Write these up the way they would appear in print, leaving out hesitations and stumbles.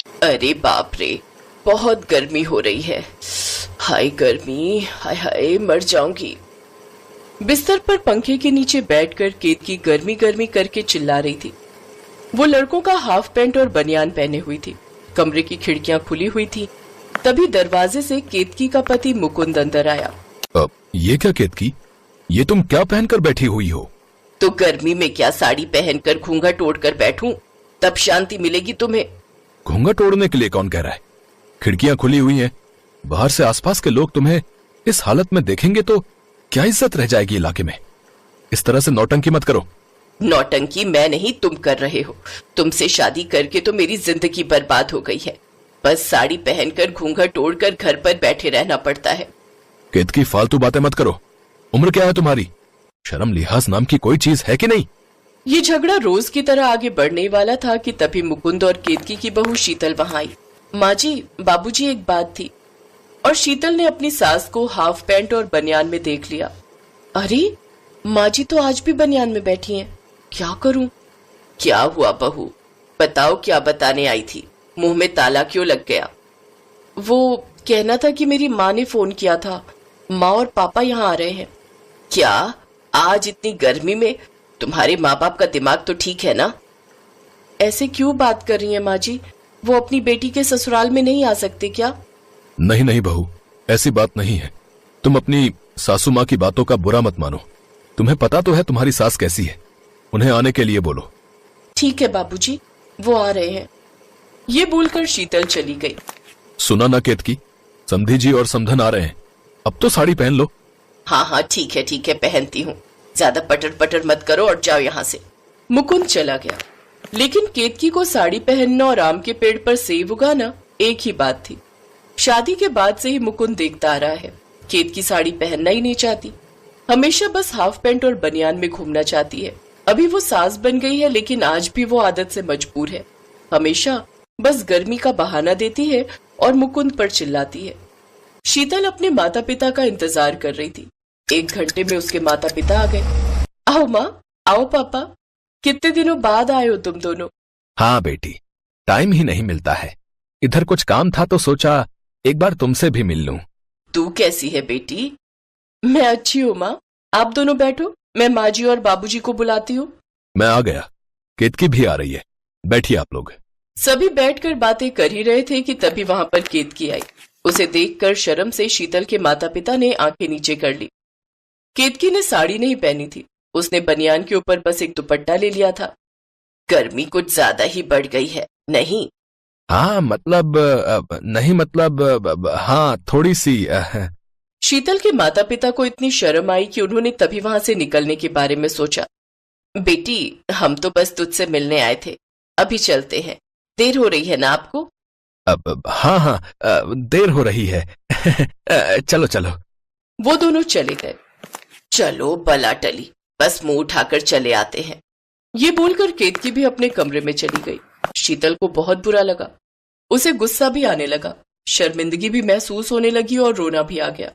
अरे बाप रे, बहुत गर्मी हो रही है। हाय गर्मी, हाय हाय मर जाऊंगी। बिस्तर पर पंखे के नीचे बैठकर केतकी गर्मी गर्मी करके चिल्ला रही थी। वो लड़कों का हाफ पैंट और बनियान पहने हुई थी। कमरे की खिड़कियां खुली हुई थी। तभी दरवाजे से केतकी का पति मुकुंद अंदर आया। ये क्या केतकी, ये तुम क्या पहनकर बैठी हुई हो? तो गर्मी में क्या साड़ी पहनकर घूंघट ओढ़कर बैठूं, तब शांति मिलेगी तुम्हें। घूंघट ओढ़ने के लिए कौन कह रहा है? खिड़कियां खुली हुई हैं, बाहर से आसपास के लोग तुम्हें इस हालत में देखेंगे तो क्या इज्जत रह जाएगी इलाके में। इस तरह से नौटंकी मत करो। नौटंकी मैं नहीं, तुम कर रहे हो। तुमसे शादी करके तो मेरी जिंदगी बर्बाद हो गई है। बस साड़ी पहनकर घूंघट ओढ़कर घर पर बैठे रहना पड़ता है। केतकी फालतू बातें मत करो। उम्र क्या है तुम्हारी? शर्म लिहाज नाम की कोई चीज है कि नहीं? ये झगड़ा रोज की तरह आगे बढ़ने वाला था कि तभी मुकुंद और केतकी की बहू शीतल वहां आई। माँ जी, बाबूजी, एक बात थी। और शीतल ने अपनी सास को हाफ पैंट और बनियान में देख लिया। अरे माँ जी तो आज भी बनियान में बैठी हैं। क्या करूं? क्या हुआ बहू, बताओ क्या बताने आई थी? मुंह में ताला क्यों लग गया? वो कहना था कि मेरी माँ ने फोन किया था, माँ और पापा यहाँ आ रहे हैं। क्या आज इतनी गर्मी में? तुम्हारे माँ बाप का दिमाग तो ठीक है ना? ऐसे क्यों बात कर रही हैं माँ जी? वो अपनी बेटी के ससुराल में नहीं आ सकते क्या? नहीं नहीं बहू, ऐसी बात नहीं है। तुम अपनी सासू माँ की बातों का बुरा मत मानो। तुम्हें पता तो है तुम्हारी सास कैसी है। उन्हें आने के लिए बोलो। ठीक है बाबूजी, वो आ रहे हैं। ये बोलकर शीतल चली गई। सुना ना केतकी, समधी जी और समधन आ रहे हैं। अब तो साड़ी पहन लो। हाँ हाँ ठीक है पहनती हूँ। ज्यादा पटर पटर मत करो और जाओ यहाँ से। मुकुंद चला गया। लेकिन केतकी को साड़ी पहनना और आम के पेड़ पर सेब उगाना एक ही बात थी। शादी के बाद से ही मुकुंद देखता आ रहा है, केतकी साड़ी पहनना ही नहीं चाहती। हमेशा बस हाफ पैंट और बनियान में घूमना चाहती है। अभी वो सास बन गई है, लेकिन आज भी वो आदत से मजबूर है। हमेशा बस गर्मी का बहाना देती है और मुकुंद पर चिल्लाती है। शीतल अपने माता पिता का इंतजार कर रही थी। 1 घंटे में उसके माता पिता आ गए। आओ माँ, आओ पापा, कितने दिनों बाद आए हो तुम दोनों। हाँ बेटी, टाइम ही नहीं मिलता है। इधर कुछ काम था तो सोचा एक बार तुमसे भी मिल लूं। तू कैसी है बेटी? मैं अच्छी हूँ माँ, आप दोनों बैठो, मैं माँ जी और बाबूजी को बुलाती हूँ। मैं आ गया, केतकी भी आ रही है। बैठिए आप लोग। सभी बैठकर बातें कर ही रहे थे कि तभी वहां पर केतकी आई। उसे देखकर शर्म से शीतल के माता पिता ने आंखें नीचे कर ली। केतकी ने साड़ी नहीं पहनी थी, उसने बनियान के ऊपर बस एक दुपट्टा ले लिया था। गर्मी कुछ ज्यादा ही बढ़ गई है, नहीं? हाँ मतलब नहीं मतलब हाँ थोड़ी सी। शीतल के माता पिता को इतनी शर्म आई कि उन्होंने तभी वहां से निकलने के बारे में सोचा। बेटी, हम तो बस तुझसे मिलने आए थे, अभी चलते हैं। देर हो रही है ना आपको? अब हाँ हाँ देर हो रही है। चलो चलो। वो दोनों चले गए। चलो बला टली, बस मुंह उठाकर चले आते हैं। ये बोलकर केतकी भी अपने कमरे में चली गई। शीतल को बहुत बुरा लगा। उसे गुस्सा भी आने लगा, शर्मिंदगी भी महसूस होने लगी और रोना भी आ गया।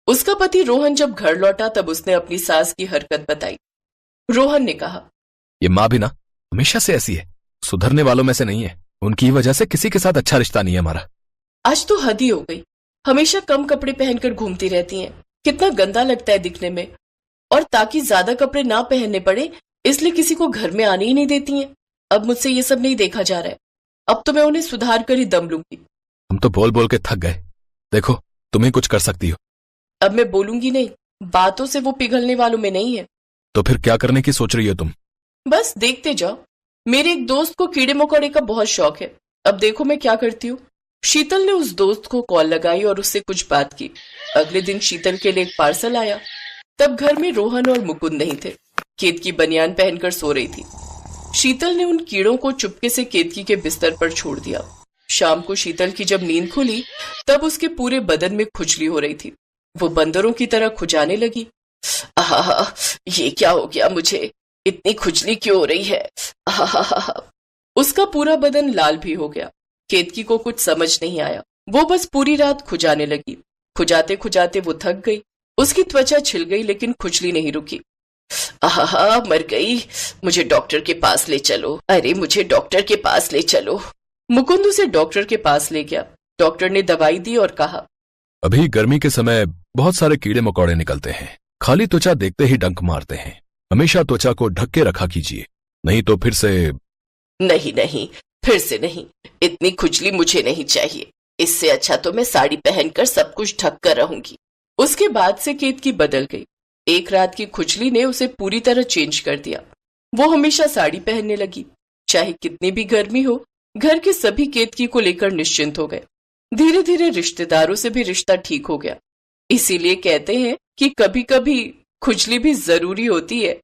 उसका पति रोहन जब घर लौटा तब उसने अपनी सास की हरकत बताई। रोहन ने कहा, ये माँ भी ना हमेशा से ऐसी है, सुधरने वालों में से नहीं है। उनकी वजह से किसी के साथ अच्छा रिश्ता नहीं है हमारा। आज तो हद ही हो गई, हमेशा कम कपड़े पहनकर घूमती रहती हैं। कितना गंदा लगता है दिखने में। और ताकि ज्यादा कपड़े ना पहनने पड़े इसलिए किसी को घर में आने ही नहीं देती हैं। अब मुझसे ये सब नहीं देखा जा रहा है। अब तो मैं उन्हें सुधार कर ही दम लूंगी। हम तो बोल बोल के थक गए। देखो तुम ही कुछ कर सकती हो। अब मैं बोलूंगी नहीं, बातों से वो पिघलने वालों में नहीं है। तो फिर क्या करने की सोच रही हो तुम? बस देखते जाओ। मेरे एक दोस्त को कीड़े मकोड़े का बहुत शौक है, अब देखो मैं क्या करती हूँ। शीतल ने उस दोस्त को कॉल लगाई और उससे कुछ बात की। अगले दिन शीतल के लिए एक पार्सल आया। तब घर में रोहन और मुकुंद नहीं थे। केतकी बनियान पहनकर सो रही थी। शीतल ने उन कीड़ों को चुपके से केतकी के बिस्तर पर छोड़ दिया। शाम को शीतल की जब नींद खुली तब उसके पूरे बदन में खुजली हो रही थी। वो बंदरों की तरह खुजाने लगी। आहा, ये क्या हो गया मुझे? इतनी खुजली क्यों हो रही है? आहा। उसका पूरा बदन लाल भी हो गया। केतकी को कुछ समझ नहीं आया। वो बस पूरी रात खुजाने लगी। खुजाते खुजाते वो थक गई। उसकी त्वचा छिल गई लेकिन खुजली नहीं रुकी। आहा, मर गई। मुझे डॉक्टर के पास ले चलो। अरे मुझे डॉक्टर के पास ले चलो। मुकुंद उसे डॉक्टर के पास ले गया। डॉक्टर ने दवाई दी और कहा, अभी गर्मी के समय बहुत सारे कीड़े मकोड़े निकलते हैं। खाली त्वचा देखते ही डंक मारते हैं। हमेशा त्वचा को ढक के रखा कीजिए, नहीं तो फिर से। नहीं नहीं, फिर से नहीं। इतनी खुजली मुझे नहीं चाहिए। इससे अच्छा तो मैं साड़ी पहनकर सब कुछ ढक कर रहूंगी। उसके बाद से केतकी बदल गई। एक रात की खुजली ने उसे पूरी तरह चेंज कर दिया। वो हमेशा साड़ी पहनने लगी, चाहे कितनी भी गर्मी हो। घर के सभी केतकी को लेकर निश्चिंत हो गए। धीरे धीरे रिश्तेदारों से भी रिश्ता ठीक हो गया। इसीलिए कहते हैं कि कभी कभी खुजली भी जरूरी होती है।